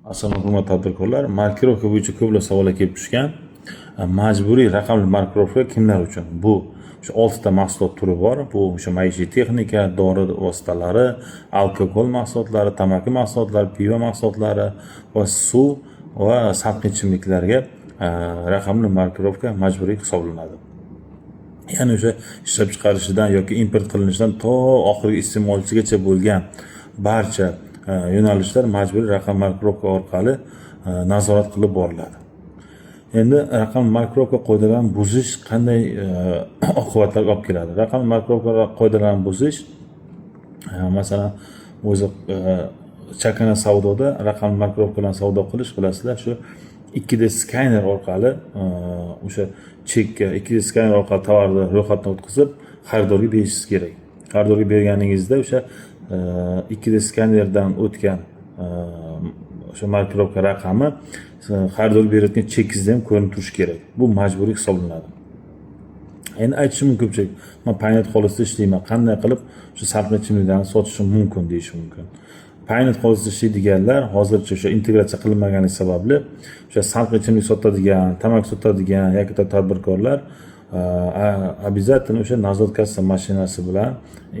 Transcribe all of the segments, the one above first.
Assalomu hurmatli tadbirkorlar, markirovka bo'yicha ko'plab savollar kelib tushgan. Majburiy raqamli markirovka kimlar uchun? Bu o'sha 6 ta mahsulot turi bor. Bu o'sha maishiy texnika, dori vositalari, alkogol mahsulotlari, tamaki mahsulotlari, pivo mahsulotlari va suv va salqin ichimliklarga raqamli markirovka majburiy hisoblanadi. Ya'ni o'sha ishlab chiqarishidan yoki import qilinishidan to oxirgi iste'molchigacha bo'lgan barcha yo'nalishlar majburiy raqam markirovka orqali nazorat qilib boriladi. Endi raqam markirovka qoidalarini buzish qanday oqibatlarga olib keladi? Raqam markirovka qoidalarini buzish, masalan, o'zi chakana savdoda raqam markirovkalarni savdo qilish, bilasizlar, shu 2D skaner orqali o'sha chekka 2D skaner orqali tovarni ro'yxatdan o'tkazib xaridorga berishingiz kerak. Xaridorga berganingizda o'sha 2D skanerdan o'tgan o'sha markirovka raqami xaridorga berayotgan chekingizda ham ko'rinib turishi kerak. Bu majburiy hisoblanadi. Endi aytishi mumkin ko'pchilik, men Paynet xolisda ishlayman, qanday qilib o'sha salqin ichimliklarni sotishim mumkin deyish mumkin. Paynet xolisda ishlaydiganlar hozircha o'sha integratsiya qilinmaganligi sababli o'sha salqin ichimlik sotadigan, tamaki sotadigan yoki tadbirkorlar обязательно o'sha nazorat kassa mashinasi bilan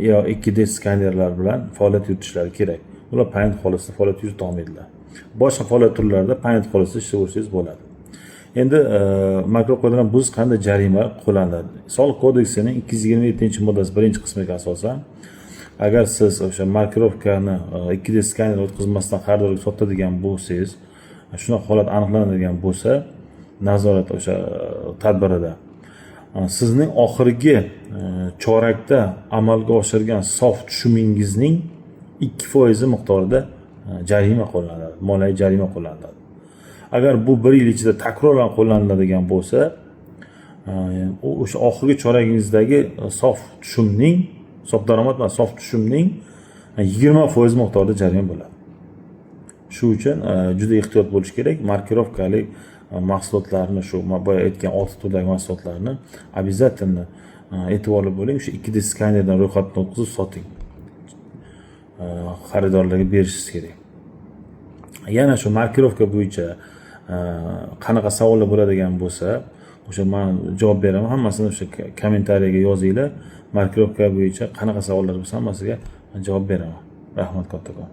yo 2D skanerlar bilan faoliyat yuritishlari kerak. Ular Paynet xolisda faoliyat yurita olmaydilar. Boshqa faoliyat turlarida Paynet xolisda ishlayversangiz bo'ladi. Endi markirovkadan biz qanday jarima qo'llanadi? Soliq kodeksining 227-moddasi 1-qismiga asosan, agar siz o'sha markirovkani 2D skaner o'tkazmasdan xaridorga sotadigan bo'lsangiz, shunaqa holat aniqlanadigan bo'lsa, nazorat o'sha tadbirida sizning oxirgi chorakda amalga oshirgan sof tushumingizning 2% miqdorida jarima qo'llanadi, moliyaviy jarima qo'llanadi. Agar bu 1 yil ichida takrorlan qo'llaniladigan bo'lsa, o'sha oxirgi choragingizdagi sof tushumning, sof daromad va sof tushumning 20% miqdorida jarima bo'ladi. Shu uchun juda ehtiyot bo'lish kerak. Markirovkali mahsulotlarni, shu boya aytgan 6 turdagi mahsulotlarni обязательно e'tiborli bo'ling. O'sha 2D skanerdan ro'yxatdan o'tkazib soting. Xaridorlarga berishingiz kerak. Yana shu markirovka bo'yicha qanaqa savollar bo'ladigan bo'lsa, o'sha men javob beraman. Hammasini o'sha kommentariyaga yozinglar. Markirovka bo'yicha qanaqa savollar bo'lsa, hammasiga javob beraman. Rahmat kattakon.